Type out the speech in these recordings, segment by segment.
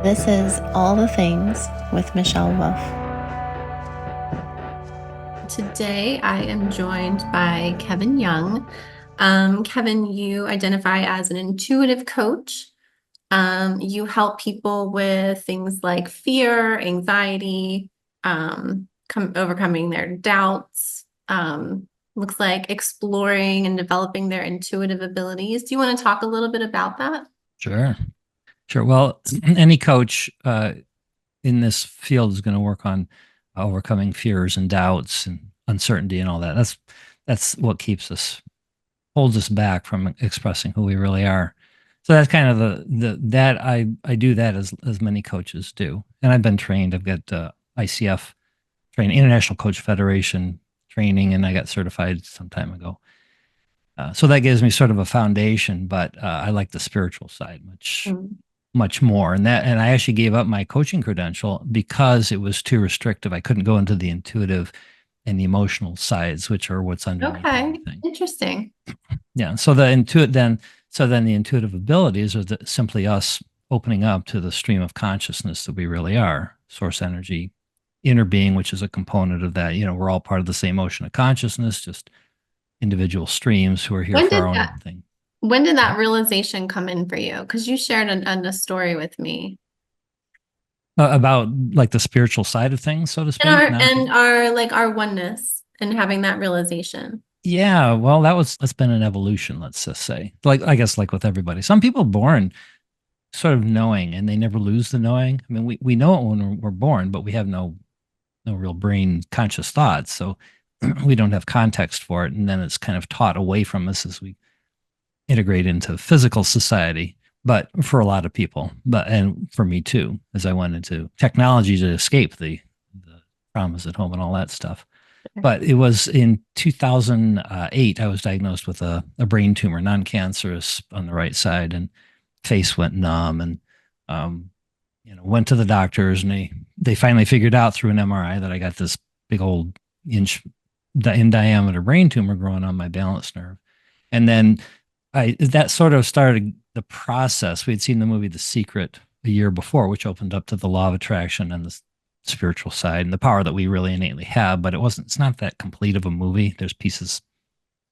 This is All the Things with Michelle Wolfe. Today, I am joined by Kevin Young. Kevin, you identify as an intuitive coach. You help people with things like fear, anxiety, overcoming their doubts. Looks like exploring and developing their intuitive abilities. Do you want to talk a little bit about that? Sure. Sure. Well, any coach in this field is going to work on overcoming fears and doubts and uncertainty and all that. That's what holds us back from expressing who we really are. So that's kind of the that I do that as many coaches do, and I've been trained. I've got ICF training, International Coach Federation training, and I got certified some time ago. So that gives me sort of a foundation, but I like the spiritual side much more. And I actually gave up my coaching credential because it was too restrictive. I couldn't go into the intuitive and the emotional sides, which are what's underneath Okay, everything. interesting. Yeah. So the intuitive abilities are simply us opening up to the stream of consciousness that we really are, source energy, inner being, which is a component of that. We're all part of the same ocean of consciousness, just individual streams who are here When for did our own that thing. when did that realization come in for you? Because you shared a story with me. About like the spiritual side of things, so to And speak. our oneness and having that realization. Yeah, well, that's been an evolution, let's just say. Like I guess like with everybody. Some people are born sort of knowing and they never lose the knowing. I mean, we know it when we're born, but we have no real brain conscious thoughts. So we don't have context for it. And then it's kind of taught away from us as we integrate into physical society. But for a lot of people, and for me too, as I went into technology to escape the traumas at home and all that stuff. But it was in 2008, I was diagnosed with a brain tumor, non-cancerous on the right side, and face went numb. And went to the doctors, and they finally figured out through an MRI that I got this big old inch in diameter brain tumor growing on my balance nerve. And then that sort of started the process. We'd seen the movie The Secret a year before, which opened up to the law of attraction and the spiritual side and the power that we really innately have. But it's not that complete of a movie. There's pieces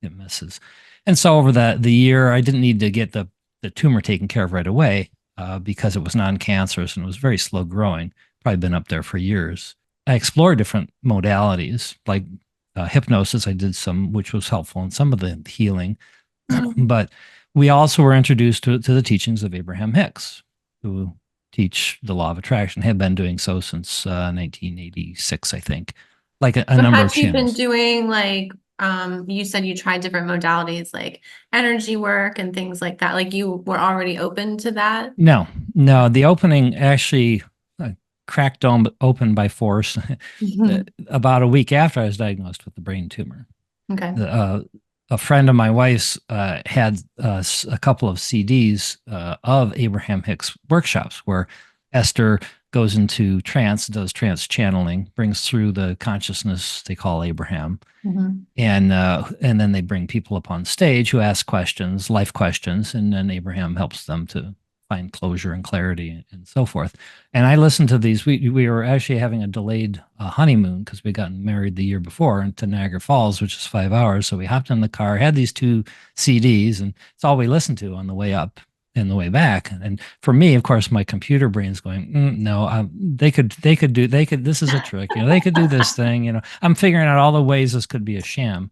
it misses. And so over the year, I didn't need to get the tumor taken care of right away because it was non-cancerous and it was very slow growing. Probably been up there for years. I explored different modalities like hypnosis. I did some, which was helpful in some of the healing. But we also were introduced to the teachings of Abraham Hicks, who teach the law of attraction, have been doing so since 1986, I think, like a number of Had you been channels. doing you said you tried different modalities like energy work and things like that. Like you were already open to that? No, the opening actually cracked open by force about a week after I was diagnosed with the brain tumor. Okay. A friend of my wife's had a couple of CDs of Abraham Hicks workshops where Esther goes into trance, does trance channeling, brings through the consciousness they call Abraham, and then they bring people up on stage who ask questions, life questions, and then Abraham helps them to find closure and clarity and so forth. And I listened to these. We were actually having a delayed honeymoon because we gotten married the year before into Niagara Falls, which is 5 hours. So we hopped in the car, had these two CDs, and it's all we listened to on the way up and the way back. And for me, of course, my computer brain's going, no, they could, this is a trick. They could do this thing. I'm figuring out all the ways this could be a sham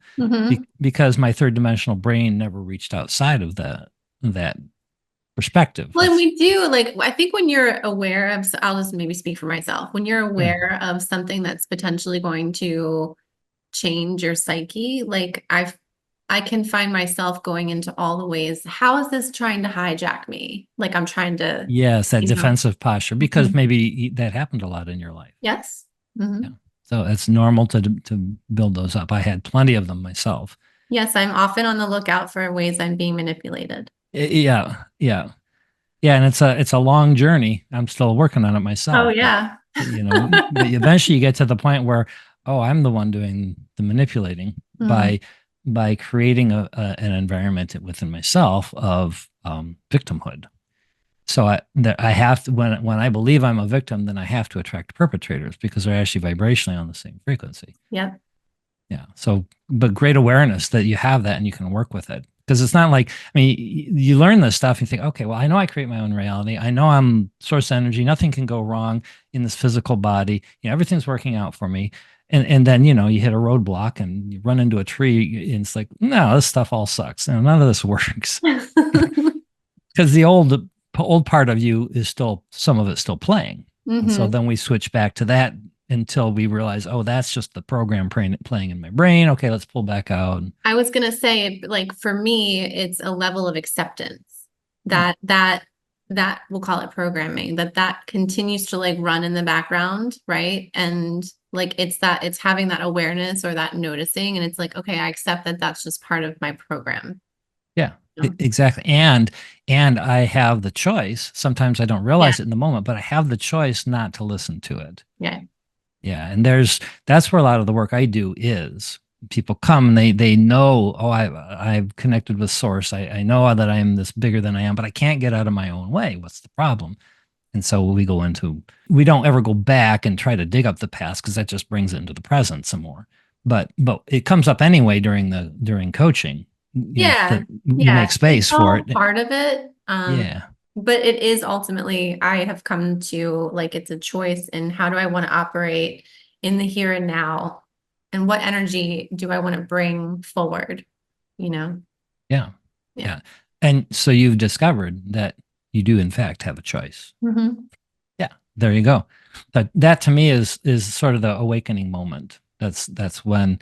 because my third dimensional brain never reached outside of that perspective. Well, and we do I think when you're aware of, I'll just maybe speak for myself, when you're aware of something that's potentially going to change your psyche, I can find myself going into all the ways, how is this trying to hijack me? Like I'm trying to, yes, that defensive posture, because Mhm. maybe that happened a lot in your life. Yes. Yeah. So it's normal to build those up. I had plenty of them myself. Yes, I'm often on the lookout for ways I'm being manipulated. Yeah, and it's a long journey. I'm still working on it myself. Oh, yeah. But eventually you get to the point where, oh, I'm the one doing the manipulating by creating an environment within myself of victimhood. So I have to, when I believe I'm a victim, then I have to attract perpetrators because they're actually vibrationally on the same frequency. Yep. Yeah. So, but great awareness that you have that and you can work with it. Because it's not like, I mean, you learn this stuff and you think, okay, well, I know I create my own reality. I know I'm source energy. Nothing can go wrong in this physical body. Everything's working out for me. And then, you hit a roadblock and you run into a tree and it's like, no, this stuff all sucks. None of this works. Because the old part of you is still, some of it's still playing. And so then we switch back to that until we realize, oh, that's just the program playing in my brain. Okay, let's pull back out. I was gonna say, like, for me, it's a level of acceptance that we'll call it programming, that continues to like run in the background, right? And like it's having that awareness or that noticing, and it's like, okay, I accept that that's just part of my program. Yeah, exactly. And I have the choice. Sometimes I don't realize it in the moment, but I have the choice not to listen to it. Yeah. Yeah. And that's where a lot of the work I do is. People come and they know, oh, I've connected with source. I know that I'm this bigger than I am, but I can't get out of my own way. What's the problem? And so we don't ever go back and try to dig up the past because that just brings it into the present some more. But it comes up anyway during coaching. You make space for it. Part of it. Yeah. But it is ultimately, I have come to like, it's a choice in how do I want to operate in the here and now, and what energy do I want to bring forward, Yeah. And so you've discovered that you do in fact have a choice. Yeah, there you go. That to me is sort of the awakening moment. That's when,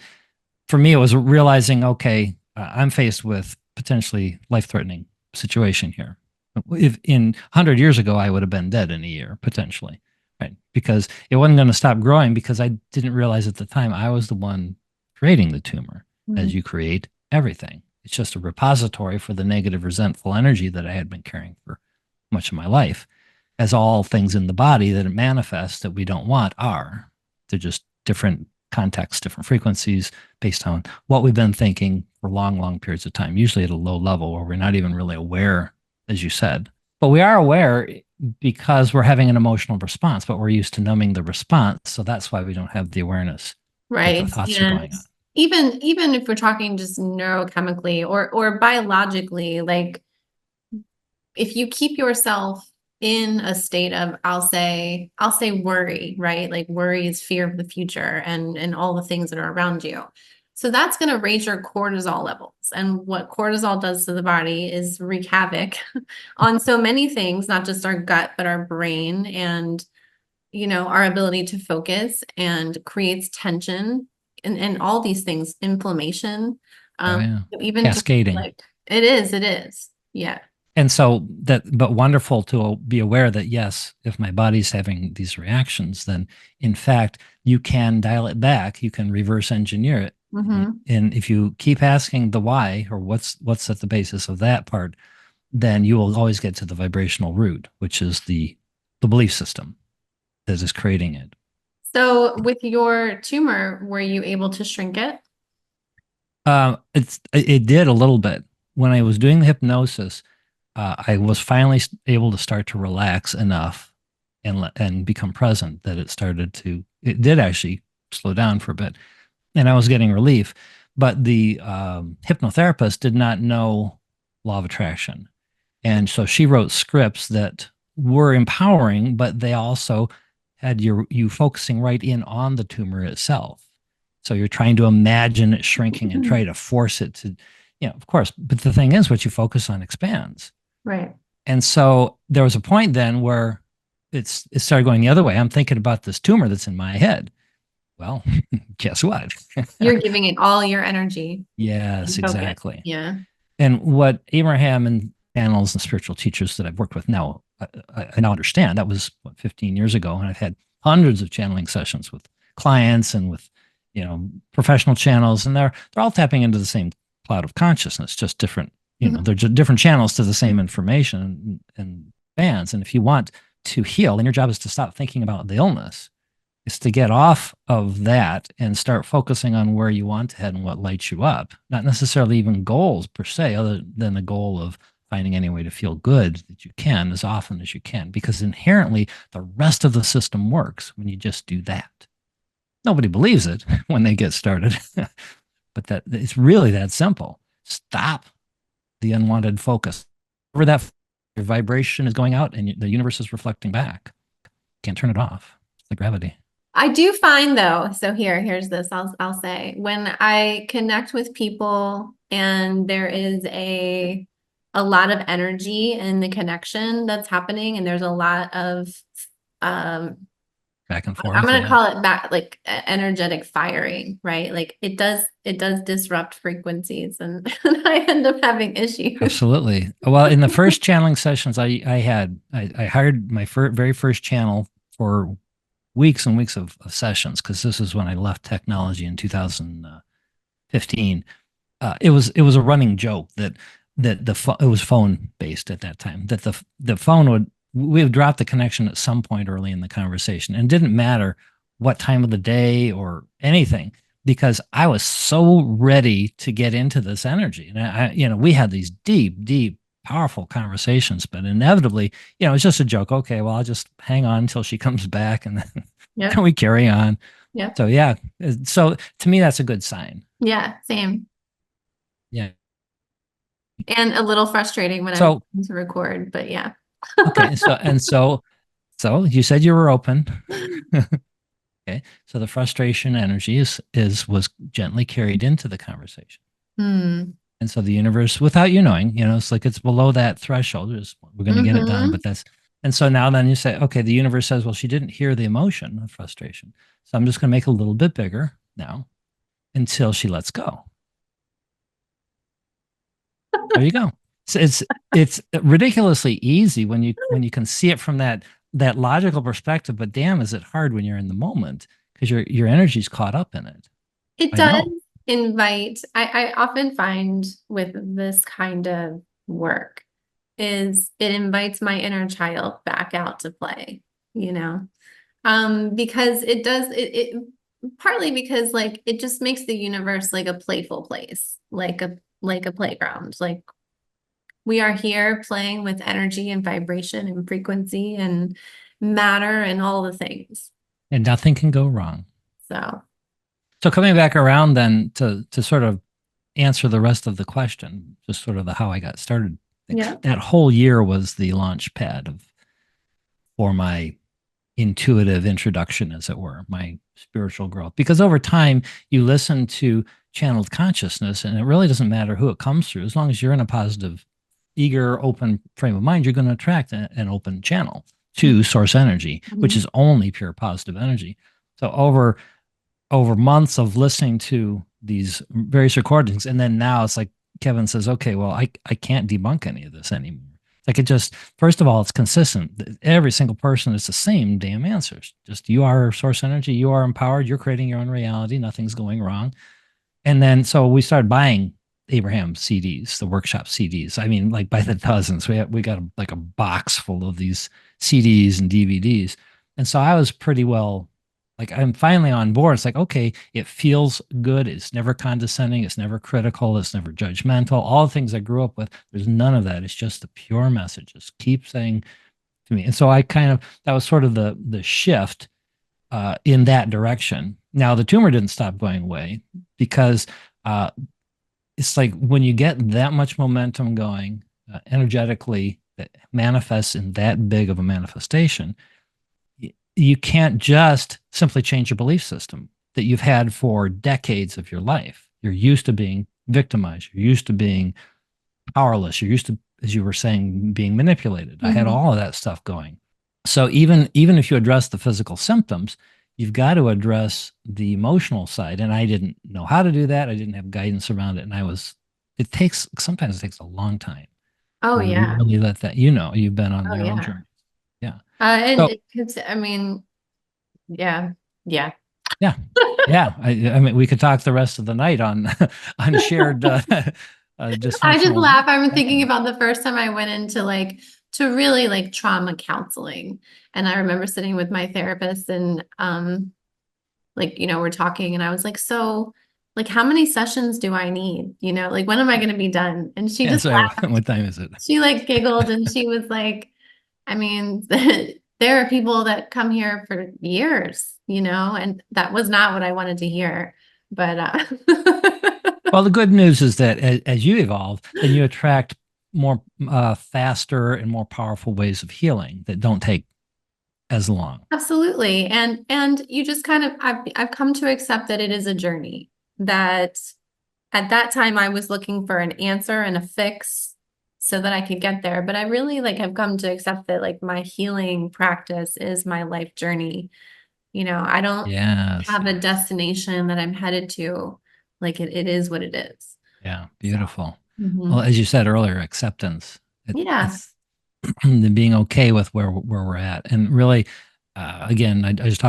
for me, it was realizing, okay, I'm faced with potentially life-threatening situation here. If in 100 years ago, I would have been dead in a year, potentially, right? Because it wasn't going to stop growing because I didn't realize at the time I was the one creating the tumor. As you create everything. It's just a repository for the negative, resentful energy that I had been carrying for much of my life. As all things in the body that it manifests that we don't want are. They're just different contexts, different frequencies based on what we've been thinking for long, long periods of time, usually at a low level where we're not even really aware, as you said. But we are aware because we're having an emotional response, but we're used to numbing the response. So that's why we don't have the awareness right. that the thoughts are going on. Even if we're talking just neurochemically or biologically, like if you keep yourself in a state of, I'll say worry, right? Like worry is fear of the future and all the things that are around you. So that's going to raise your cortisol levels. And what cortisol does to the body is wreak havoc on so many things, not just our gut, but our brain and, our ability to focus, and creates tension and all these things, inflammation. Even cascading. It is. Yeah. And so but wonderful to be aware that, yes, if my body's having these reactions, then in fact, you can dial it back. You can reverse engineer it. And if you keep asking the why or what's at the basis of that part, then you will always get to the vibrational root, which is the belief system that is creating it. So with your tumor, were you able to shrink it? It did a little bit. When I was doing the hypnosis, I was finally able to start to relax enough and become present that it did actually slow down for a bit. And I was getting relief. But the hypnotherapist did not know law of attraction. And so she wrote scripts that were empowering, but they also had you focusing right in on the tumor itself. So you're trying to imagine it shrinking and try to force it to, of course. But the thing is, what you focus on expands. Right. And so there was a point then where it started going the other way. I'm thinking about this tumor that's in my head. Well, guess what? You're giving it all your energy. Yes, exactly. Yeah. And what Abraham and channels and spiritual teachers that I've worked with now, I now understand. That was 15 years ago, and I've had hundreds of channeling sessions with clients and with professional channels, and they're all tapping into the same cloud of consciousness, just different. They're just different channels to the same information and bands. And if you want to heal, then your job is to stop thinking about the illness. It's to get off of that and start focusing on where you want to head and what lights you up. Not necessarily even goals per se, other than the goal of finding any way to feel good that you can as often as you can, because inherently the rest of the system works when you just do that. Nobody believes it when they get started, but that it's really that simple. Stop the unwanted focus. Where that your vibration is going out and the universe is reflecting back. Can't turn it off. It's like gravity. I do find though, so here's this, I'll say, when I connect with people and there is a lot of energy in the connection that's happening, and there's a lot of Back and forth. I'm gonna call it back, like energetic firing, right? Like it does disrupt frequencies, and, and I end up having issues. Absolutely. Well, in the first channeling sessions I hired my very first channel for weeks and weeks of sessions, because this is when I left technology in 2015. It was a running joke that it was phone based at that time, that the phone we would drop the connection at some point early in the conversation, and it didn't matter what time of the day or anything, because I was so ready to get into this energy. And we had these deep, powerful conversations, but inevitably, it's just a joke. Okay, well, I'll just hang on until she comes back, and then Yeah. we carry on. Yeah. So yeah. So to me, that's a good sign. Yeah, same. Yeah. And a little frustrating when I'm trying to record, but yeah. Okay. So you said you were open. Okay. So the frustration energy was gently carried into the conversation. Hmm. And so the universe, without you knowing, it's like it's below that threshold. We're going to get it done, but and so now then you say, okay, the universe says, well, she didn't hear the emotion of frustration. So I'm just going to make it a little bit bigger now until she lets go. There you go. So it's ridiculously easy when you can see it from that logical perspective, but damn, is it hard when you're in the moment, because your energy's caught up in it. It does invite, I often find with this kind of work is it invites my inner child back out to play, because it does it partly because like it just makes the universe like a playful place, like a playground. Like we are here playing with energy and vibration and frequency and matter and all the things. And nothing can go wrong. So coming back around then to sort of answer the rest of the question, just sort of the how I got started. Yeah. That whole year was the launch pad for my intuitive introduction, as it were, my spiritual growth. Because over time, you listen to channeled consciousness, and it really doesn't matter who it comes through. As long as you're in a positive, eager, open frame of mind, you're going to attract an open channel to source energy, which is only pure positive energy. So over months of listening to these various recordings, and then now it's like Kevin says, okay, well, I can't debunk any of this anymore. Like it just, first of all, it's consistent. Every single person is the same damn answers. Just you are source energy, you are empowered, you're creating your own reality, nothing's going wrong. And then so we started buying Abraham CDs, the workshop CDs. I mean, like by the dozens. We got like a box full of these CDs and DVDs. And so I was pretty well, like I'm finally on board. It's like, okay, it feels good. It's never condescending. It's never critical. It's never judgmental. All the things I grew up with, there's none of that. It's just the pure message. Just keep saying to me. And so that was sort of the shift in that direction. Now the tumor didn't stop going away, because it's like when you get that much momentum going energetically that manifests in that big of a manifestation, you can't just simply change your belief system that you've had for decades of your life. You're used to being victimized. You're used to being powerless. You're used to, as you were saying, being manipulated. I had all of that stuff going. So even if you address the physical symptoms, you've got to address the emotional side. And I didn't know how to do that. I didn't have guidance around it. And sometimes it takes a long time. Oh yeah. Really let that, you've been on your own journey. Yeah. I mean, yeah. Yeah. I mean, we could talk the rest of the night on shared I just laugh. I'm thinking about the first time I went into to really like trauma counseling. And I remember sitting with my therapist and we're talking and I was like, so like, how many sessions do I need? You know, like, when am I going to be done? And she Yeah, just so laughed. what time is it? She like giggled and she was like, I mean, there are people that come here for years, you know, and that was not what I wanted to hear. But Well, the good news is that as you evolve, then you attract more faster and more powerful ways of healing that don't take as long. absolutely. And you just kind of I've come to accept that it is a journey. That at that time I was looking for an answer and a fix so that I could get there. But I really like have come to accept that like my healing practice is my life journey. You know, I don't Yes. have a destination that I'm headed to. Like it is what it is. Yeah. So, Beautiful. Well, mhm. as you said earlier, acceptance. Yeah. It's being okay with where we're at, and really, again, I just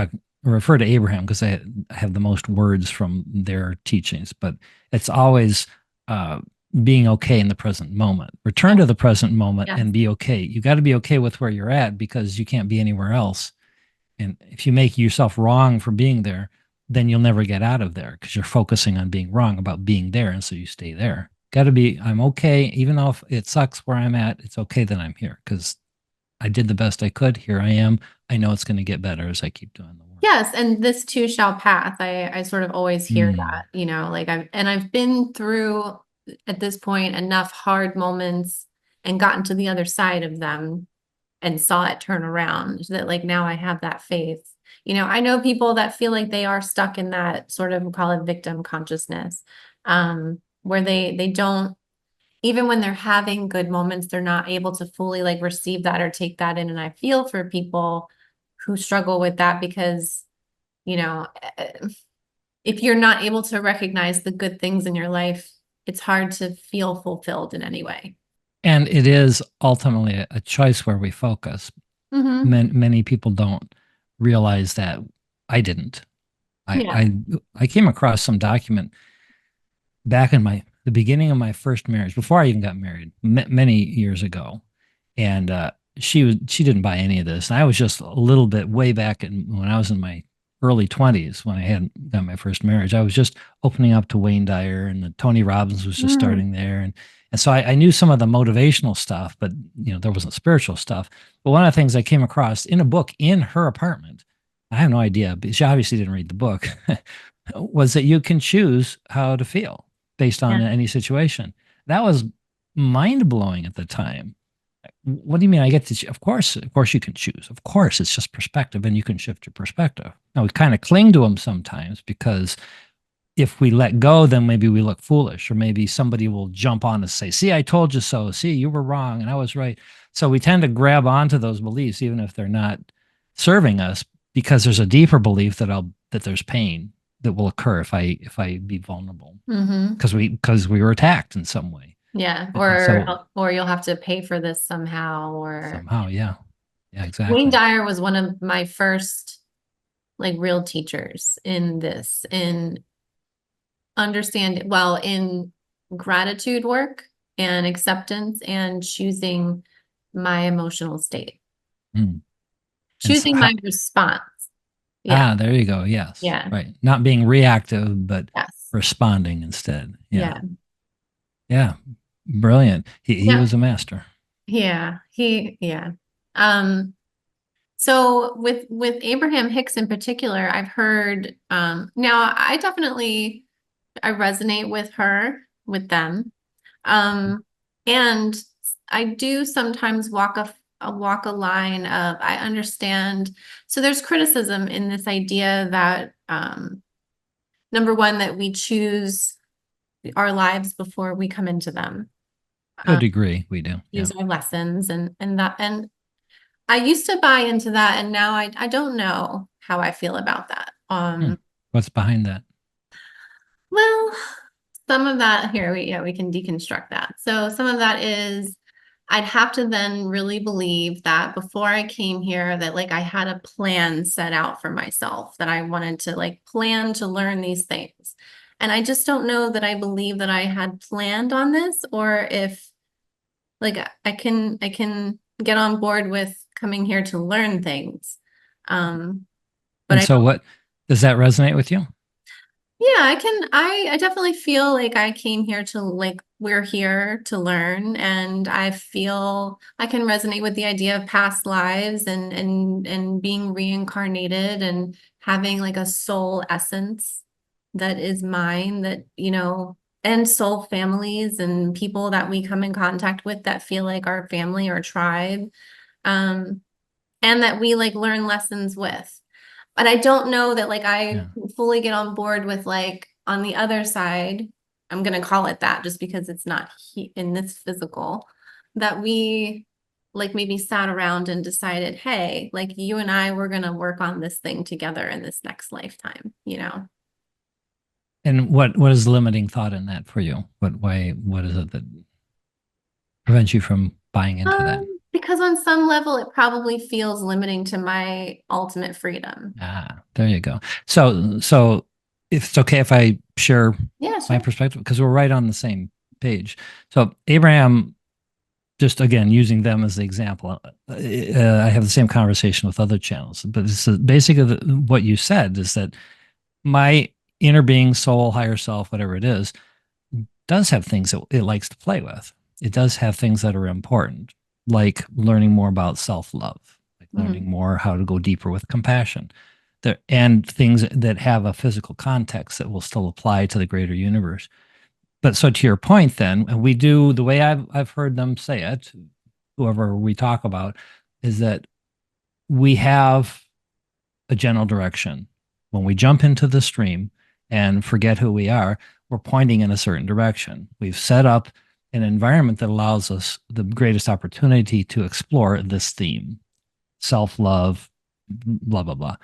refer to Abraham because I have the most words from their teachings, but it's always uh, being okay in the present moment. Return to the present moment Yes. and be okay. You got to be okay with where you're at because you can't be anywhere else. And if you make yourself wrong for being there, then you'll never get out of there because you're focusing on being wrong about being there. And so you stay there. Got to be, I'm okay. Even though if it sucks where I'm at, it's okay that I'm here because I did the best I could. Here I am. I know it's going to get better as I keep doing the work. Yes, and this too shall pass. I sort of always hear Mm. that, you know, like I've been through at this point enough hard moments and gotten to the other side of them and saw it turn around that like now I have that faith. You know, I know people that feel like they are stuck in that sort of, we call it victim consciousness, where they don't, even when they're having good moments, they're not able to fully like receive that or take that in. And I feel for people who struggle with that because, you know, if you're not able to recognize the good things in your life, it's hard to feel fulfilled in any way. And it is ultimately a choice where we focus. Mm-hmm. Many people don't realize that. I didn't. I, Yeah. I I came across some document back in the beginning of my first marriage, before I even got married, many years ago, and she didn't buy any of this, and I was just a little bit way back when I was in my early 20s when I had got my first marriage. I was just opening up to Wayne Dyer, and the Tony Robbins was just Mm. starting there, and so I knew some of the motivational stuff, but there wasn't spiritual stuff. But one of the things I came across in a book in her apartment, I have no idea, but she obviously didn't read the book, was that you can choose how to feel based Yeah. on any situation. That was mind blowing at the time. What do you mean? I get to, of course, you can choose. Of course, it's just perspective, and you can shift your perspective. Now we kind of cling to them sometimes because if we let go, then maybe we look foolish, or maybe somebody will jump on and say, "See, I told you so. See, you were wrong, and I was right." So we tend to grab onto those beliefs, even if they're not serving us, because there's a deeper belief that there's pain that will occur if I be vulnerable Mm-hmm. because we were attacked in some way. Yeah. And so Or you'll have to pay for this somehow. Or somehow, yeah, yeah, Wayne exactly. Dyer was one of my first like real teachers in this, in in gratitude work and acceptance and choosing my emotional state, Mm. And so choosing my response. Yeah. there you go. Yes, Yeah. right. Not being reactive, but Yes. responding instead. Yeah, Yeah. yeah, brilliant. He Yeah. was a master. Yeah. Yeah. Um, so with Abraham Hicks in particular, I've heard now I resonate with with them. And I do sometimes walk a line of I understand. So there's criticism in this idea that number one, that we choose our lives before we come into them. To a degree, we do. Yeah. Use our lessons and I used to buy into that and now I don't know how I feel about that. Hmm. What's behind that? Well, some of that here we can deconstruct that. So some of that is I'd have to then really believe that before I came here that like I had a plan set out for myself, that I wanted to like plan to learn these things. And I just don't know that I believe that I had planned on this or if like I can get on board with coming here to learn things. But And I so, what does that resonate with you? Yeah, I definitely feel like I came here to like we're here to learn, and I feel I can resonate with the idea of past lives and being reincarnated and having like a soul essence that is mine, that, and soul families and people that we come in contact with that feel like our family or tribe. Um, and that we like learn lessons with. But I don't know that like I Yeah. fully get on board with like on the other side, I'm gonna call it that just because it's not in this physical, that we like maybe sat around and decided, hey, like you and I, we're gonna work on this thing together in this next lifetime, you know? And what is the limiting thought in that for you? What is it that prevents you from buying into that? Because on some level, it probably feels limiting to my ultimate freedom. Ah, there you go. So if it's okay if I share Yeah, my sure. perspective, because we're right on the same page. So Abraham, just again using them as the example, I have the same conversation with other channels, but this is basically what you said is that my inner being, soul, higher self, whatever it is, does have things that it likes to play with. It does have things that are important, like learning more about self love, like learning Mhm. more how to go deeper with compassion, and things that have a physical context that will still apply to the greater universe. But so to your point, then, and we do the way I've heard them say it, whoever we talk about, is that we have a general direction. When we jump into the stream and forget who we are, we're pointing in a certain direction. We've set up an environment that allows us the greatest opportunity to explore this theme: self love, blah, blah, blah.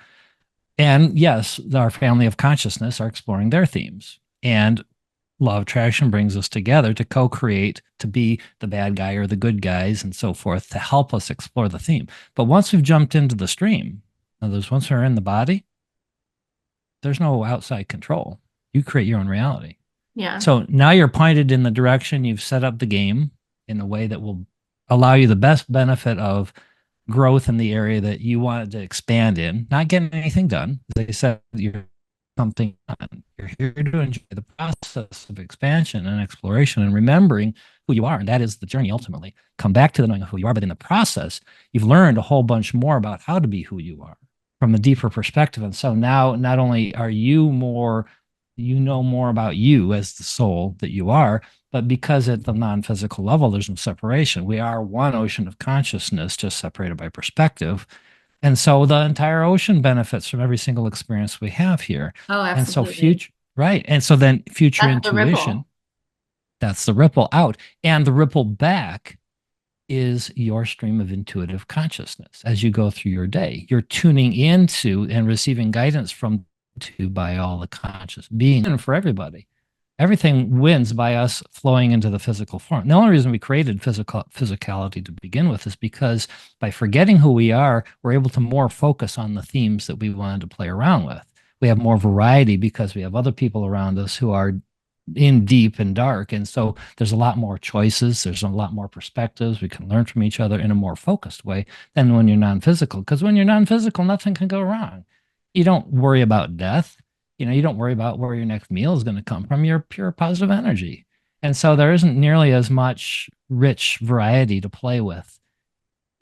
And yes, our family of consciousness are exploring their themes. And law of attraction brings us together to co-create, to be the bad guy or the good guys and so forth, to help us explore the theme. But once we've jumped into the stream, in other words, once we're in the body, there's no outside control. You create your own reality. Yeah. So now you're pointed in the direction, you've set up the game in a way that will allow you the best benefit of growth in the area that you wanted to expand in, not getting anything done. They said you're something done. You're here to enjoy the process of expansion and exploration and remembering who you are. And that is the journey ultimately. Come back to the knowing of who you are. But in the process, you've learned a whole bunch more about how to be who you are from a deeper perspective. And so now not only are you more, you know more about you as the soul that you are, but because at the non-physical level, there's no separation. We are one ocean of consciousness, just separated by perspective. And so the entire ocean benefits from every single experience we have here. Oh, And so absolutely. future, right. And so then future That's the intuition, ripple. that's the ripple out. And the ripple back is your stream of intuitive consciousness as you go through your day. You're tuning into and receiving guidance from to by all the conscious being and for everybody. Everything wins by us flowing into the physical form. The only reason we created physicality to begin with is because by forgetting who we are, we're able to more focus on the themes that we wanted to play around with. We have more variety because we have other people around us who are in deep and dark. And so there's a lot more choices. There's a lot more perspectives. We can learn from each other in a more focused way than when you're non-physical. Because when you're non-physical, nothing can go wrong. You don't worry about death. You don't worry about where your next meal is going to come from. You're pure positive energy. And so there isn't nearly as much rich variety to play with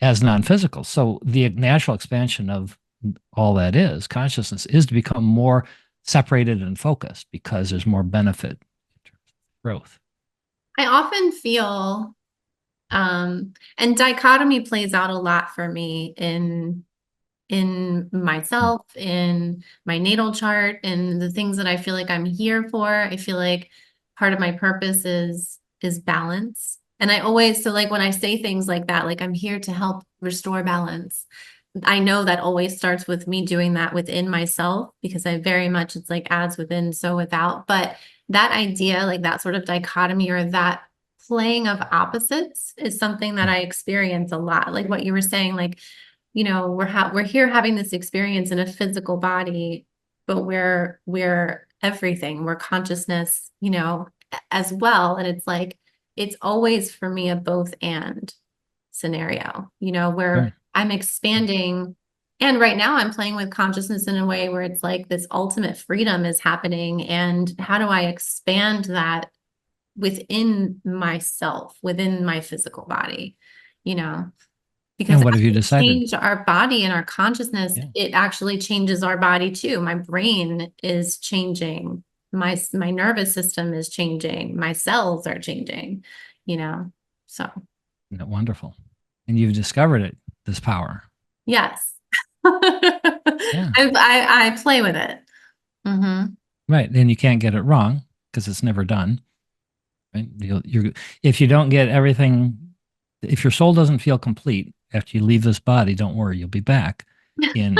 as non-physical. So the natural expansion of all that is consciousness is to become more separated and focused because there's more benefit in terms of growth. I often feel, and dichotomy plays out a lot for me in Hmm. myself, in my natal chart, and the things that I feel like I'm here for. I feel like part of my purpose is balance. And I always, so like when I say things like that, like I'm here to help restore balance. I know that always starts with me doing that within myself because I very much, it's like as within, so without. But that idea, like that sort of dichotomy or that playing of opposites is something that I experience a lot. Like what you were saying, like, we're here having this experience in a physical body, but we're everything. We're consciousness, as well. And it's like it's always for me a both and scenario, Sure. where I'm expanding And right now I'm playing with consciousness in a way where it's like this ultimate freedom is happening. And how do I expand that within myself, within my physical body, you know? Because And what as have you we decided? change our body and our consciousness, Yeah. it actually changes our body too. My brain is changing. My nervous system is changing. My cells are changing, you know? So, Isn't that wonderful? And you've discovered it, this power. yes. Yeah. I play with it. Mm-hmm. Right. And you can't get it wrong because it's never done. Right. If you don't get everything, if your soul doesn't feel complete after you leave this body, don't worry, you'll be back in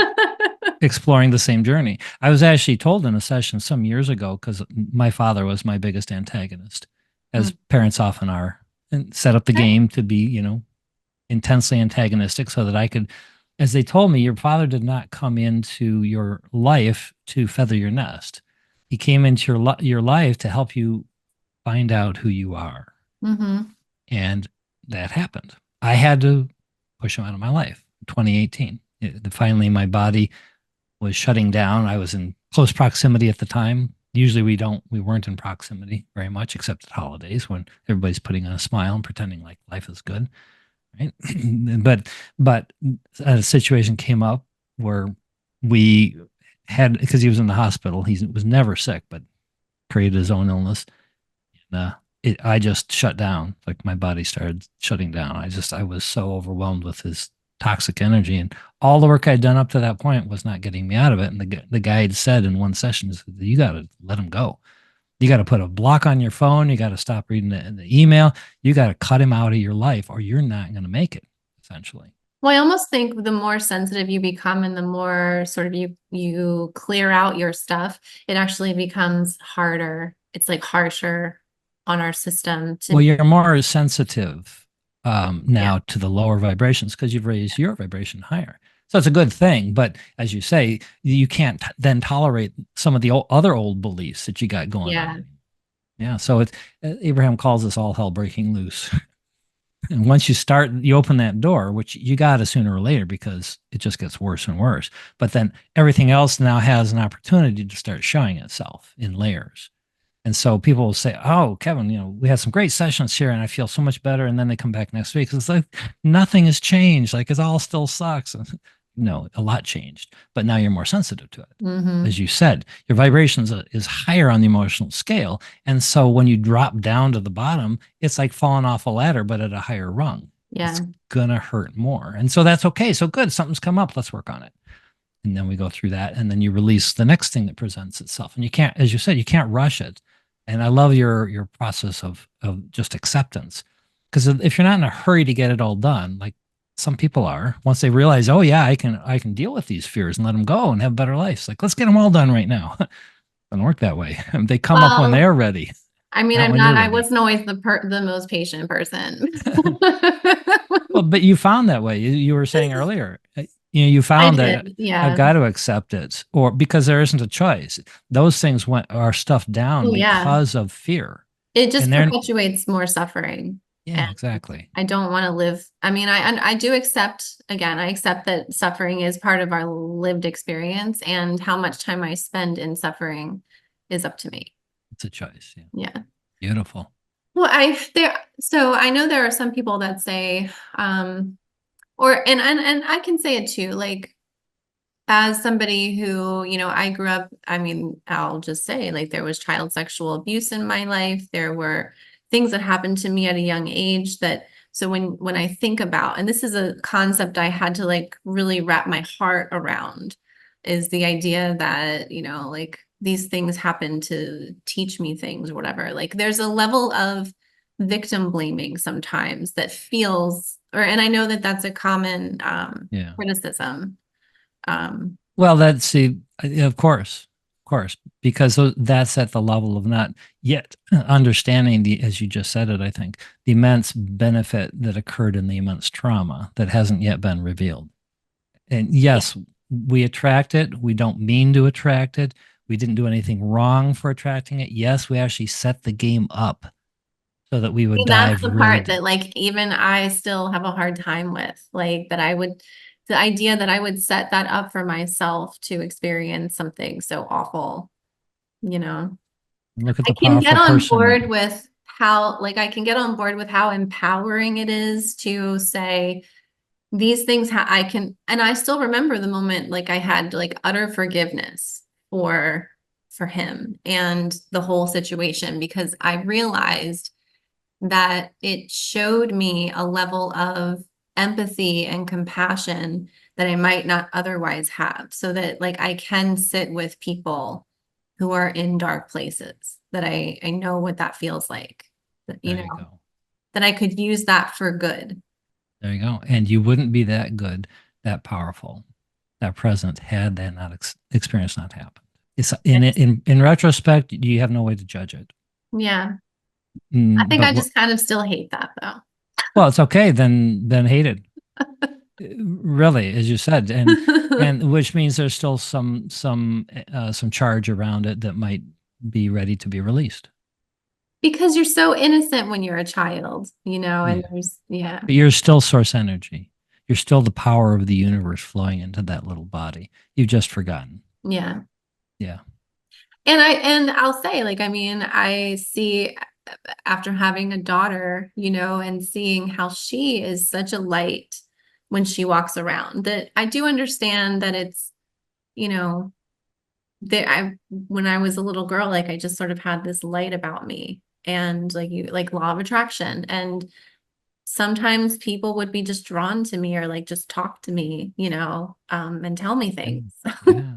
exploring the same journey. I was actually told in a session some years ago, because my father was my biggest antagonist, as parents often are, and set up the Okay. game to be, intensely antagonistic so that I could, as they told me, your father did not come into your life to feather your nest. He came into your life to help you find out who you are. Mm-hmm. And that happened. I had to push him out of my life in 2018. Finally, my body was shutting down. I was in close proximity at the time. Usually we weren't in proximity very much, except at holidays when everybody's putting on a smile and pretending like life is good. Right. but a situation came up where we had, because he was in the hospital, he was never sick, but created his own illness. And I just shut down. Like my body started shutting down. I was so overwhelmed with his toxic energy, and all the work I'd done up to that point was not getting me out of it. And the guy had said in one session, you got to let him go. You got to put a block on your phone. You got to stop reading the email. You got to cut him out of your life, or you're not going to make it, essentially. Well, I almost think the more sensitive you become and the more sort of you clear out your stuff, it actually becomes harder. It's like harsher on our system Well, to, you're more sensitive yeah. now to the lower vibrations because you've raised your vibration higher. So it's a good thing. But as you say, you can't then tolerate some of the other old beliefs that you got going Yeah. on. Yeah. So it's Abraham calls this all hell breaking loose. And once you open that door, which you got to sooner or later because it just gets worse and worse. But then everything else now has an opportunity to start showing itself in layers. And so people will say, "Oh, Kevin, we had some great sessions here, and I feel so much better." And then they come back next week. It's like nothing has changed. Like it all still sucks. No, a lot changed, but now you're more sensitive to it. Mm-hmm. As you said, your vibrations is higher on the emotional scale, and so when you drop down to the bottom, it's like falling off a ladder, but at a higher rung. Yeah. It's gonna hurt more, and so that's okay. So good, something's come up. Let's work on it. And then we go through that, and then you release the next thing that presents itself. And you can't, as you said, you can't rush it. And I love your process of just acceptance, because if you're not in a hurry to get it all done, like some people are, once they realize, oh yeah, I can deal with these fears and let them go and have better lives. Like let's get them all done right now. Doesn't work that way. They come up when Well, they're ready, I mean, not when you're I ready. wasn't always the most patient person. Well, but you found that way. You were saying earlier, you I found that did. I've Yeah. got to accept it, or because there isn't a choice. Those things are stuffed down Oh, yeah. because of fear, It just and they're perpetuates more suffering. And yeah, exactly. I don't want to live. I mean, I do accept, again, I accept that suffering is part of our lived experience, and how much time I spend in suffering is up to me. It's a choice. Yeah, Yeah. beautiful. Well, so I know there are some people that say, and I can say it too, like as somebody who, I grew up, I mean, I'll just say, like, there was child sexual abuse in my life. There were things that happened to me at a young age that, so when I think about, and this is a concept I had to like really wrap my heart around, is the idea that, like these things happen to teach me things or whatever. Like there's a level of victim blaming sometimes that feels, and I know that that's a common Yeah. criticism. Well, of course, because that's at the level of not yet understanding as you just said it, I think, the immense benefit that occurred in the immense trauma that hasn't yet been revealed. And yes, we attract it. We don't mean to attract it. We didn't do anything wrong for attracting it. Yes, we actually set the game up so that we would And that's dive the really part deep. that like even I still have a hard time with, like that I would the idea that I would set that up for myself to experience something so awful, you know. Look at I the can get powerful on person. board with how, like, I can get on board with how empowering it is to say these things I can, and I still remember the moment like I had like utter forgiveness for him and the whole situation because I realized that it showed me a level of empathy and compassion that I might not otherwise have, so that like I can sit with people who are in dark places, that I know what that feels like, that, you There you know, go. that I could use that for good. There you go. And you wouldn't be that good, that powerful, that present had that not experience not happened. It's in retrospect, you have no way to judge it. Yeah. I Mm, think but I just kind of still hate that though. well, it's okay. Then hate it. Really, as you said, and which means there's still some charge around it that might be ready to be released. Because you're so innocent when you're a child, you know, and Yeah. there's, yeah, But you're still source energy. You're still the power of the universe flowing into that little body. You've just forgotten. yeah. Yeah. And I'll say, like, I mean, I see after having a daughter, you know, and seeing how she is such a light when she walks around, that I do understand that it's, you know, that when I was a little girl, like I just sort of had this light about me, and like you, like law of attraction. And sometimes people would be just drawn to me or like just talk to me, you know, and tell me Yeah. things. Yeah.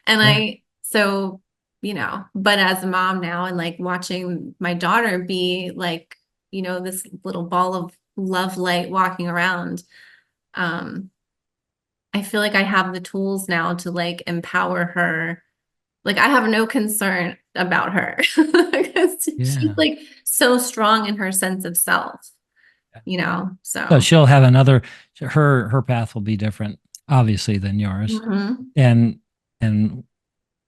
And Yeah. so, you know, but as a mom now and like watching my daughter be like, you know, this little ball of love light walking around, um, I feel like I have the tools now to like empower her. Like I have no concern about her because she's Yeah. like so strong in her sense of self, you know, So so. she'll have another her path will be different, obviously, than yours. Mhm. And and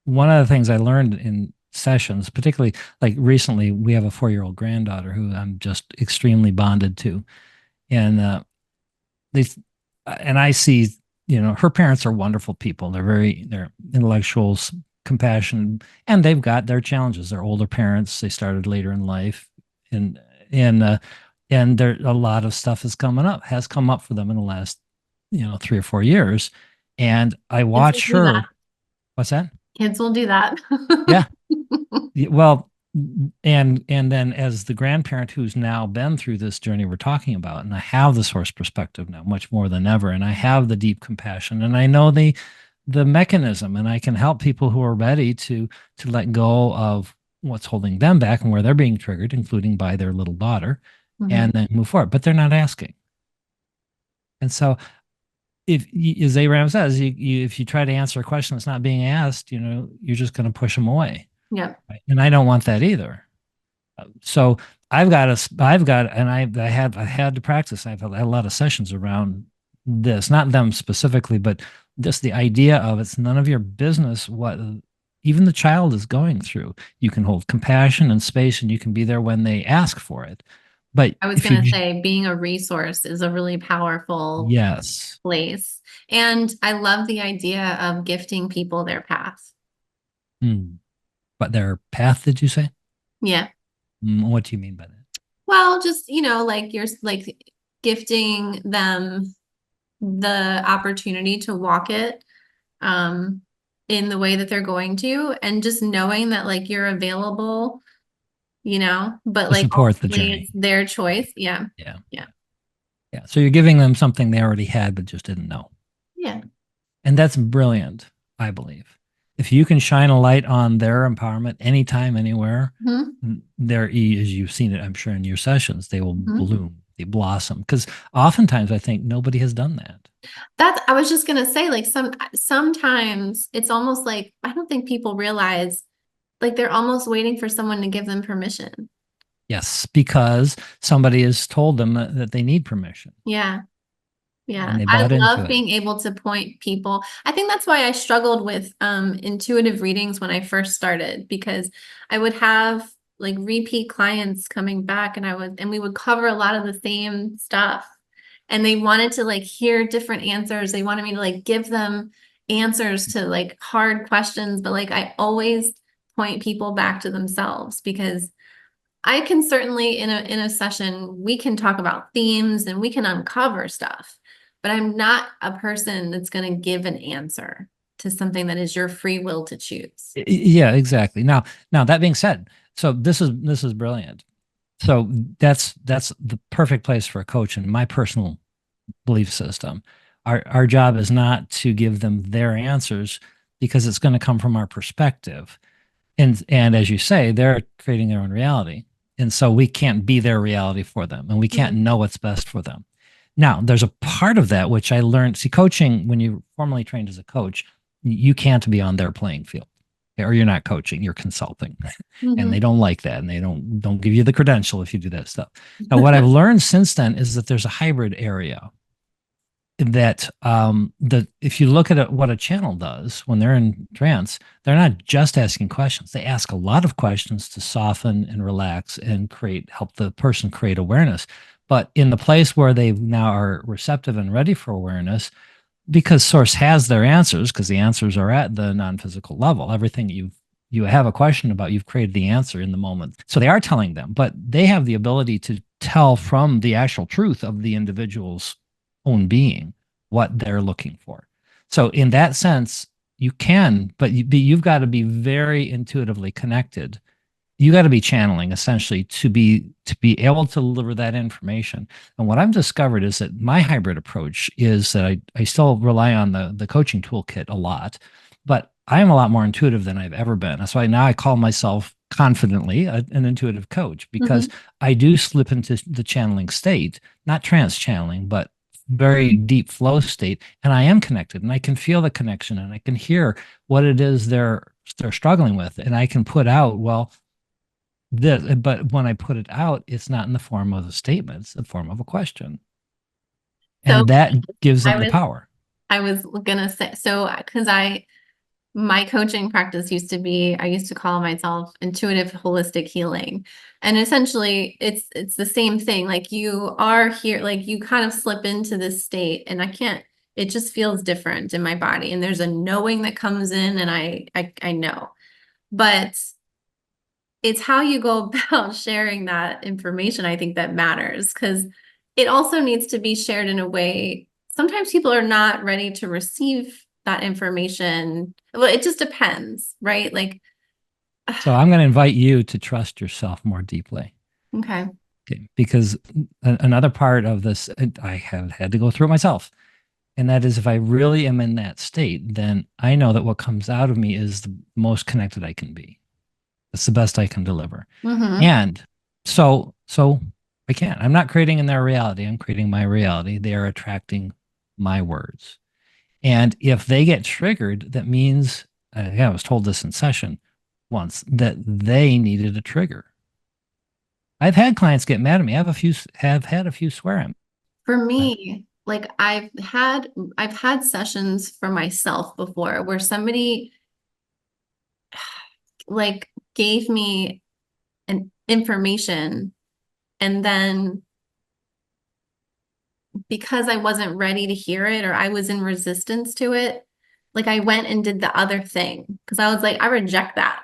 one of the things I learned in sessions, particularly like recently, we have a 4-year-old granddaughter who I'm just extremely bonded to. And they and I see, her parents are wonderful people. They're intellectuals, compassionate, and they've got their challenges. They're older parents. They started later in life, and and uh, and there a lot of stuff has come up for them in the last 3 or 4 years. And I Kids will watch do that. her. What's that? Kids will do that. Yeah. Well, and then as the grandparent who's now been through this journey we're talking about, and I have the source perspective now much more than ever, and I have the deep compassion, and I know the mechanism, and I can help people who are ready to let go of what's holding them back and where they're being triggered, including by their little daughter, Mhm. and then move forward. But they're not asking. And so as Abraham says, if you try to answer a question that's not being asked, you're just going to push them away. Yep. Right? And I don't want that either. So and I had to practice. I've had a lot of sessions around this, not them specifically, but just the idea of it's none of your business what even the child is going through. You can hold compassion and space, and you can be there when they ask for it. But I was if you, going to say being a resource is a really powerful yes, place. And I love the idea of gifting people their path. but their path, did you say? Yeah. What do you mean by that? Well, just, you know, like you're like gifting them the opportunity to walk it um in the way that they're going to, and just knowing that like you're available, you know, but To like support the ultimately journey. it's their choice. Yeah. Yeah. Yeah. Yeah. So you're giving them something they already had, but just didn't know. Yeah. And that's brilliant, I believe. If you can shine a light on their empowerment anytime, anywhere, Mhm. as you've seen it, I'm sure in your sessions, they will Mhm. bloom, they blossom. Because oftentimes I think nobody has done that. That's, I was just gonna say, like sometimes it's almost like I don't think people realize like they're almost waiting for someone to give them permission. Yes, because somebody has told them that they need permission Yeah. Yeah. and they I bought into love it. being able to point people. I think that's why I struggled with intuitive readings when I first started, because I would have like repeat clients coming back, and we would cover a lot of the same stuff. and they wanted to like hear different answers. They wanted me to like give them answers to like hard questions, but like I always point people back to themselves, because I can certainly in a session, we can talk about themes and we can uncover stuff, but I'm not a person that's going to give an answer to something that is your free will to choose. Yeah, exactly. Now that being said, so this is brilliant. So that's the perfect place for a coach in my personal belief system. Our job is not to give them their answers, because it's going to come from our perspective. And as you say, they're creating their own reality. And so we can't be their reality for them, and we can't know what's best for them. Now, there's a part of that which I learned. See, coaching, when you're formally trained as a coach, you can't be on their playing field, or you're not coaching, you're consulting. And they don't like that, and they don't give you the credential if you do that stuff. Now, what I've learned since then is that there's a hybrid area, that if you look at what a channel does when they're in trance, they're not just asking questions. They ask a lot of questions to soften and relax and help the person create awareness. But in the place where they now are receptive and ready for awareness, because source has their answers, because the answers are at the non-physical level. Everything you have a question about, you've created the answer in the moment. So they are telling them, but they have the ability to tell from the actual truth of the individual's own being what they're looking for. So in that sense, you can, but you've got to be very intuitively connected. You got to be channeling, essentially, to be able to deliver that information. And what I've discovered is that my hybrid approach is that I still rely on the coaching toolkit a lot, but I am a lot more intuitive than I've ever been. That's why now I call myself confidently an intuitive coach, because I do slip into the channeling state, not trance channeling, but very deep flow state, and I am connected, and I can feel the connection, and I can hear what it is they're struggling with, and I can put out, well, this, but when I put it out, it's not in the form of a statement, it's the form of a question. And So that gives them the power. I was gonna say, so because my coaching practice used to be, I used to call myself intuitive holistic healing. And essentially it's the same thing. Like you are here, like you kind of slip into this state, and it just feels different in my body. And there's a knowing that comes in, and I know. But it's how you go about sharing that information, I think, that matters, because it also needs to be shared in a way. Sometimes people are not ready to receive that information. Well, it just depends, right? Like, so I'm going to invite you to trust yourself more deeply. Okay. Because another part of this, I have had to go through it myself. And that is, if I really am in that state, then I know that what comes out of me is the most connected I can be. It's the best I can deliver. And so I can't. I'm not creating in their reality. I'm creating my reality. They are attracting my words. And if they get triggered, that means, I was told this in session once, that they needed a trigger. I've had clients get mad at me. Have had a few swear at me. For me, like I've had sessions for myself before where somebody like gave me an information, and then because I wasn't ready to hear it, or I was in resistance to it, like I went and did the other thing, because I was like, I reject that.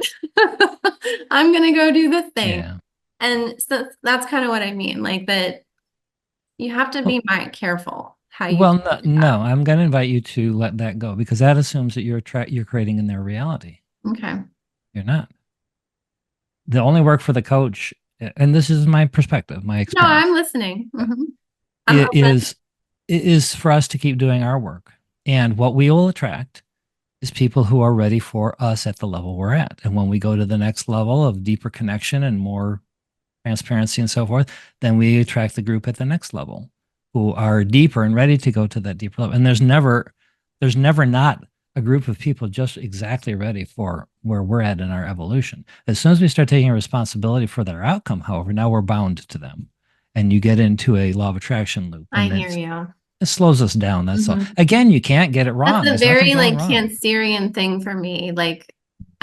I'm gonna go do the thing. Yeah. And so that's kind of what I mean, like that you have to be careful how you. Well, no, I'm going to invite you to let that go, because that assumes that you're creating in their reality. Okay. You're not. The only work for the coach, and this is my perspective, my No, experience. I'm listening. It is for us to keep doing our work. And what we will attract is people who are ready for us at the level we're at. And when we go to the next level of deeper connection and more transparency and so forth, then we attract the group at the next level who are deeper and ready to go to that deeper level. And there's never not a group of people just exactly ready for where we're at in our evolution. As soon as we start taking responsibility for their outcome, however, now we're bound to them. And you get into a law of attraction loop. I hear you. It slows us down. That's all. Again, you can't get it wrong. That's a very like Cancerian thing for me. Like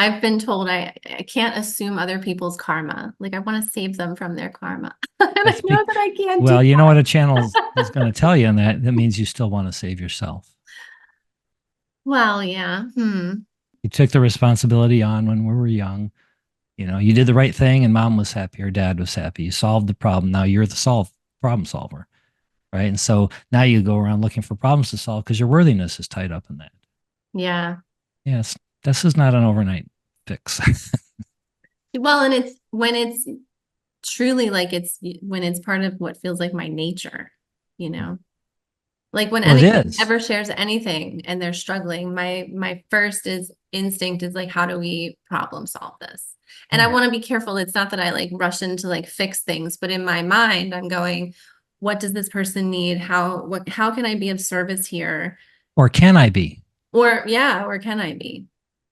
I've been told I can't assume other people's karma. Like I want to save them from their karma. And I That's know that I can't do well, you know that. what a channel is going to tell you on that. That means you still want to save yourself. Well, yeah. You took the responsibility on when we were young. You know, you did the right thing and mom was happy or dad was happy. You solved the problem. Now you're the problem solver, right? And so now you go around looking for problems to solve because your worthiness is tied up in that. Yeah. Yes, this is not an overnight fix. Well, and it's when it's truly like when it's part of what feels like my nature, you know. Like when Well, it anyone is. ever shares anything and they're struggling, my first is instinct is like, how do we problem solve this? And I Yeah. want to be careful. It's not that I like rush into like fix things, but in my mind, I'm going, what does this person need? How can I be of service here? Or can I be? Or yeah, or can I be?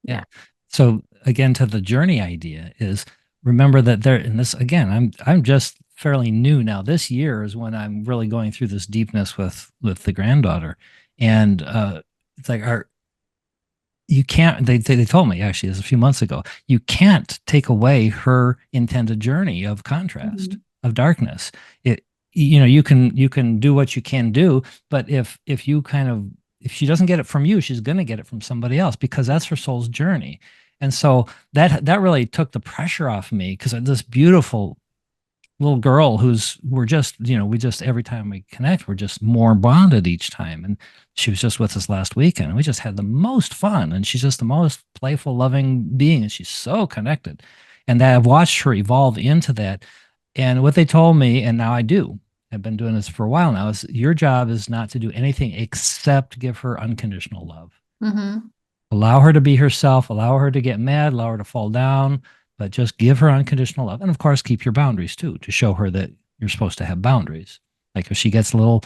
Yeah. Yeah. So again, to the journey idea is remember that there, and this again, I'm just fairly new now. This year is when I'm really going through this deepness with the granddaughter, and it's like our you can't. They told me actually this a few months ago. You can't take away her intended journey of contrast Mhm. of darkness. It you can do what you can do, but if you kind of if she doesn't get it from you, she's going to get it from somebody else because that's her soul's journey. And so that really took the pressure off me because this beautiful little girl who's we're just we just every time we connect we're just more bonded each time, and she was just with us last weekend and we just had the most fun, and she's just the most playful loving being, and she's so connected, and that I've watched her evolve into that. And what they told me, and now I do, I've been doing this for a while now, is your job is not to do anything except give her unconditional love. Mhm. Allow her to be herself, allow her to get mad, allow her to fall down, but just give her unconditional love. And of course, keep your boundaries too, to show her that you're supposed to have boundaries. Like if she gets a little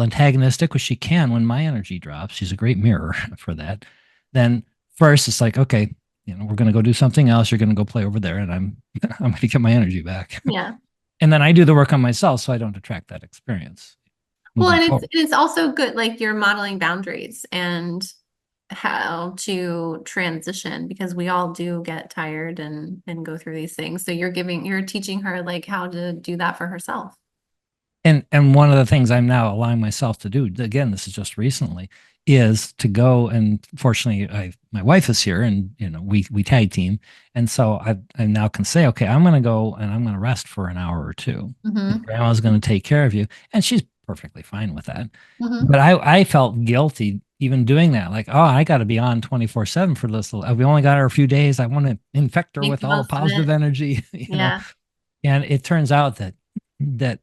antagonistic, which she can when my energy drops, she's a great mirror for that. Then first it's like, okay, we're going to go do something else. You're going to go play over there, and I'm going to get my energy back. Yeah. And then I do the work on myself so I don't attract that experience Well, moving and forward. it's also good, like you're modeling boundaries and how to transition because we all do get tired and go through these things. So you're teaching her like how to do that for herself. And one of the things I'm now allowing myself to do, again, this is just recently, is to go, and fortunately my wife is here, and we tag team. And so I now can say, okay, I'm going to go and I'm going to rest for an hour or two. And Mm-hmm. grandma's going to take care of you. And she's perfectly fine with that. Mm-hmm. But I felt guilty even doing that. Like, oh, I got to be on 24/7 for this little, we only got her a few days. I want to infect her Make with the all the most of positive it. energy, Yeah. And it turns out that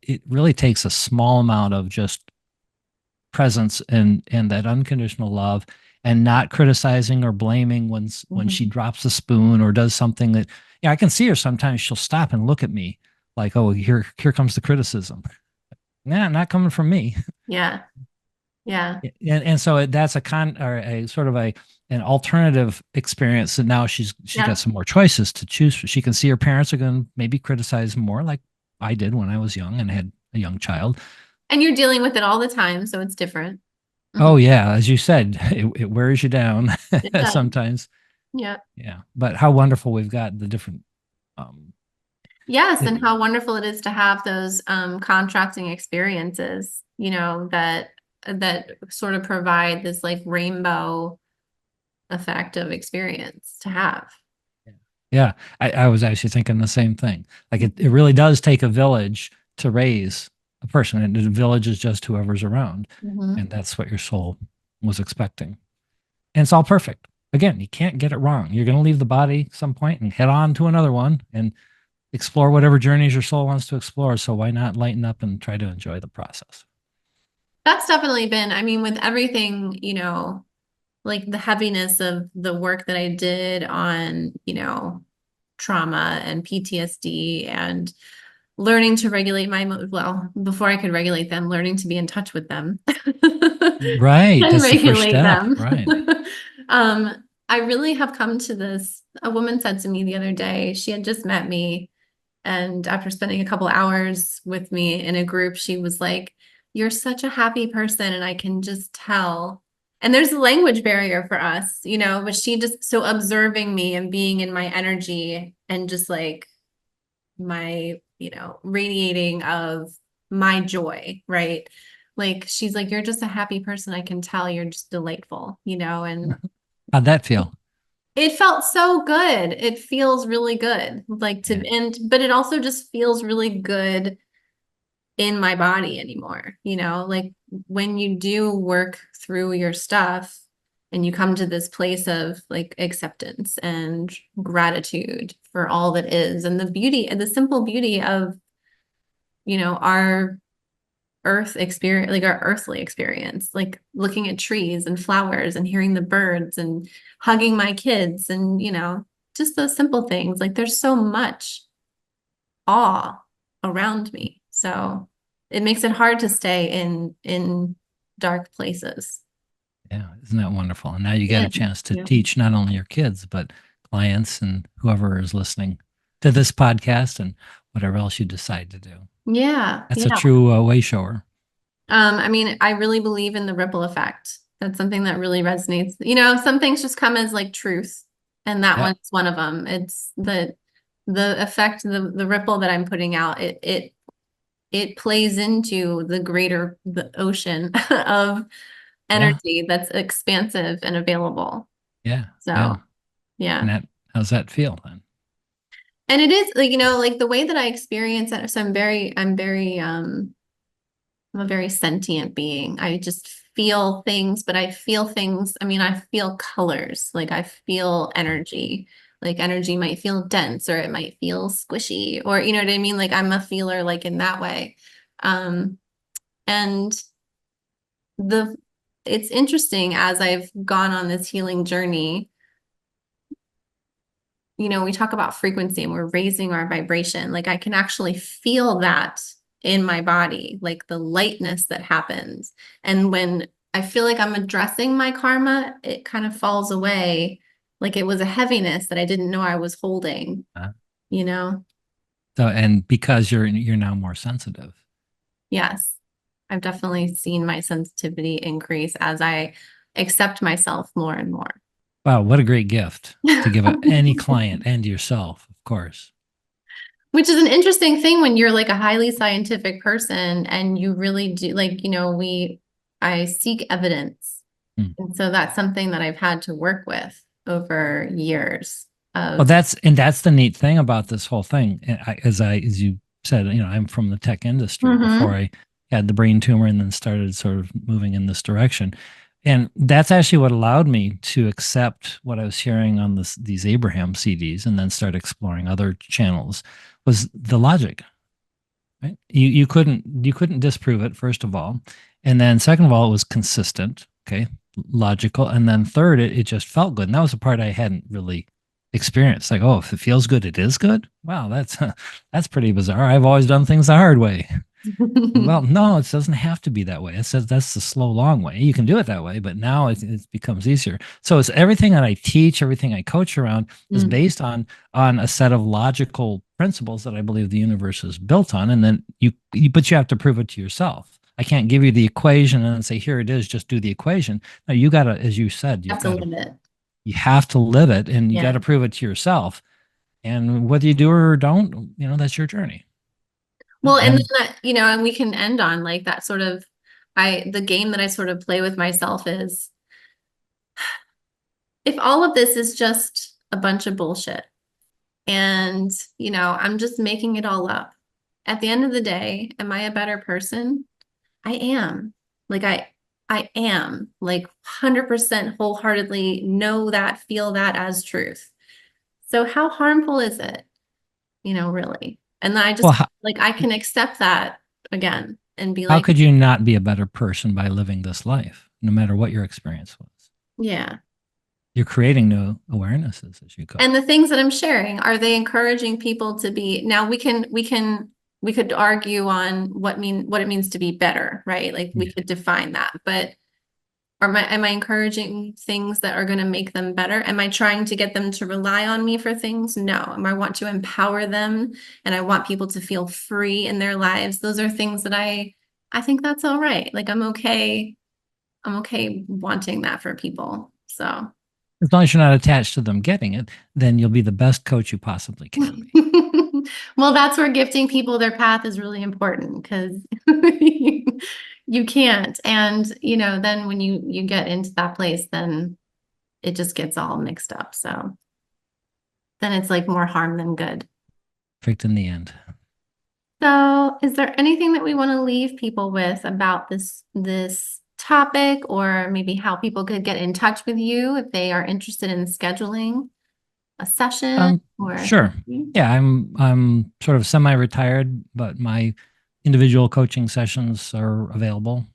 it really takes a small amount of just presence and that unconditional love, and not criticizing or blaming when she Mm-hmm. drops a spoon or does something that, I can see her sometimes she'll stop and look at me like, oh, here comes the criticism. Nah, not coming from me. Yeah. Yeah. And so that's a or a sort of an alternative experience that now she's got Yeah. some more choices to choose. She can see her parents are going to maybe criticize more, like I did when I was young and had a young child. And you're dealing with it all the time, so it's different. Oh Mhm. yeah, as you said, it wears you down It does. sometimes. Yeah. Yeah, but how wonderful we've got the different. Um, Yes, and it- how wonderful it is to have those contrasting experiences, that sort of provide this like rainbow effect of experience to have. yeah, I was actually thinking the same thing. Like it really does take a village to raise a person, and the village is just whoever's around, Mhm. and that's what your soul was expecting, and it's all perfect. Again, you can't get it wrong. You're going to leave the body some point and head on to another one and explore whatever journeys your soul wants to explore. So why not lighten up and try to enjoy the process? That's definitely been, I mean, with everything, like the heaviness of the work that I did on, trauma and PTSD and learning to regulate well, before I could regulate them, learning to be in touch with them Right. and That's the first regulate step. them. Right. I really have come to this. A woman said to me the other day, she had just met me, and after spending a couple hours with me in a group, she was like, "You're such a happy person, and I can just tell." And there's a language barrier for us, you know, but she just so observing me and being in my energy and just like my, you know, radiating of my joy, right? Like she's like, you're just a happy person. I can tell you're just delightful, you know, and How'd that feel? it felt so good. It feels really good. Like Yeah. but it also just feels really good in my body anymore, you know, like when you do work through your stuff and you come to this place of like acceptance and gratitude for all that is and the beauty and the simple beauty of, you know, our earth experience, like our earthly experience, like looking at trees and flowers and hearing the birds and hugging my kids and, you know, just those simple things. Like there's so much awe around me. So it makes it hard to stay in dark places. Yeah. Isn't that wonderful? And now you get Yeah. a chance to Yeah. teach not only your kids, but clients and whoever is listening to this podcast and whatever else you decide to do. Yeah. That's a Yeah. true way shower. I mean, I really believe in the ripple effect. That's something that really resonates. You know, some things just come as like truth, and that Yeah. one's one of them. It's the effect, the ripple that I'm putting out. It plays into the ocean of Yeah. energy that's expansive and available. Yeah. Yeah. So, yeah. And how's that feel then? And it is like, you know, like the way that I experience it. So I'm a very sentient being. I just feel things, but I feel things. I mean, I feel colors, like I feel energy. Like energy might feel dense or it might feel squishy, or you know what I mean? Like I'm a feeler like in that way. Um, and the it's interesting as I've gone on this healing journey, you know, we talk about frequency and we're raising our vibration. Like I can actually feel that in my body, like the lightness that happens. And when I feel like I'm addressing my karma, it kind of falls away. Like it was a heaviness that I didn't know I was holding, Uh, you know? so, and because you're now more sensitive. Yes. I've definitely seen my sensitivity increase as I accept myself more and more. Wow, what a great gift to give any client and yourself, of course. Which is an interesting thing when you're like a highly scientific person and you really do like, you know, I seek evidence. Hmm. And so that's something that I've had to work with over years Well, of that's the neat thing about this whole thing. As you said, I'm from the tech industry before I had the brain tumor and then started sort of moving in this direction. And that's actually what allowed me to accept what I was hearing on these Abraham CDs and then start exploring other channels was the logic, right? You couldn't disprove it, first of all. And then second of all, it was consistent, okay, logical. And then third, it just felt good. And that was the part I hadn't really experienced. Like, oh, if it feels good, it is good. Wow, that's pretty bizarre. I've always done things the hard way. Well, no, it doesn't have to be that way. It says that's the slow, long way. You can do it that way, but now it becomes easier. So it's everything that I teach, everything I coach around is based on a set of logical principles that I believe the universe is built on. And then but you have to prove it to yourself. I can't give you the equation and say, here it is, just do the equation. No, you got to, as you said, have to live it. you have to live it and you Yeah. got to prove it to yourself. And whether you do or don't, that's your journey. Well, and then that, you know, and we can end on like that sort of the game that I sort of play with myself is if all of this is just a bunch of bullshit and, you know, I'm just making it all up. At the end of the day, am I a better person? I am. Like I am like 100% wholeheartedly know that, feel that as truth. So how harmful is it? You know, really. And then I just Well, like I can accept that again and be how like, could you not be a better person by living this life, no matter what your experience was? yeah. You're creating new awarenesses as you go. And the things that I'm sharing, are they encouraging people to be now we could argue on what it means to be better, right? Like we could define that, but am I encouraging things that are going to make them better? Am I trying to get them to rely on me for things? No. Am I want to empower them and I want people to feel free in their lives? Those are things that I think that's all right. Like I'm okay I'm okay wanting that for people. So As long as you're not attached to them getting it, then you'll be the best coach you possibly can be. well, that's where gifting people their path is really important because you can't. And then when you get into that place, then it just gets all mixed up. So then it's like more harm than good. Perfect in the end. So, is there anything that we want to leave people with about this topic, or maybe how people could get in touch with you if they are interested in scheduling a session or Sure. something? Yeah, I'm sort of semi-retired, but my individual coaching sessions are available.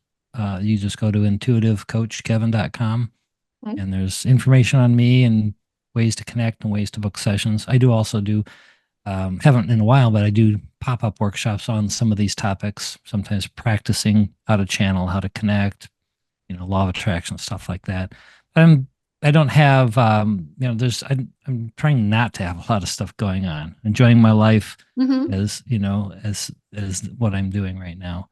You just go to intuitivecoachkevin.com Okay. and there's information on me and ways to connect and ways to book sessions. I do also do haven't in a while, but I do pop-up workshops on some of these topics, sometimes practicing how to channel, how to connect, law of attraction, stuff like that. I don't have, I'm trying not to have a lot of stuff going on, enjoying my life Mm-hmm. as what I'm doing right now.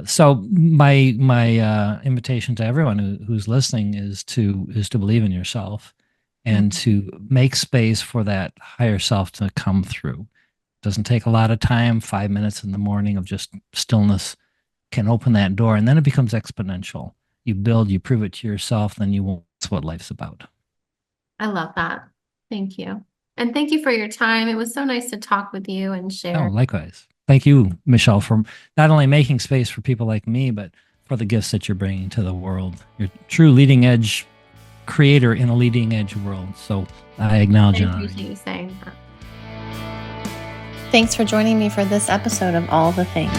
So my invitation to everyone who's listening is to believe in yourself and to make space for that higher self to come through. It doesn't take a lot of time. 5 minutes in the morning of just stillness can open that door, and then it becomes exponential. You build, you prove it to yourself, then you won't. That's what life's about. I love that. Thank you. And thank you for your time. It was so nice to talk with you and Oh, share. likewise. Thank you, Michelle, for not only making space for people like me, but for the gifts that you're bringing to the world. You're a true leading edge creator in a leading edge world. So I acknowledge I and honor appreciate you. you saying that. Thanks for joining me for this episode of All the Things.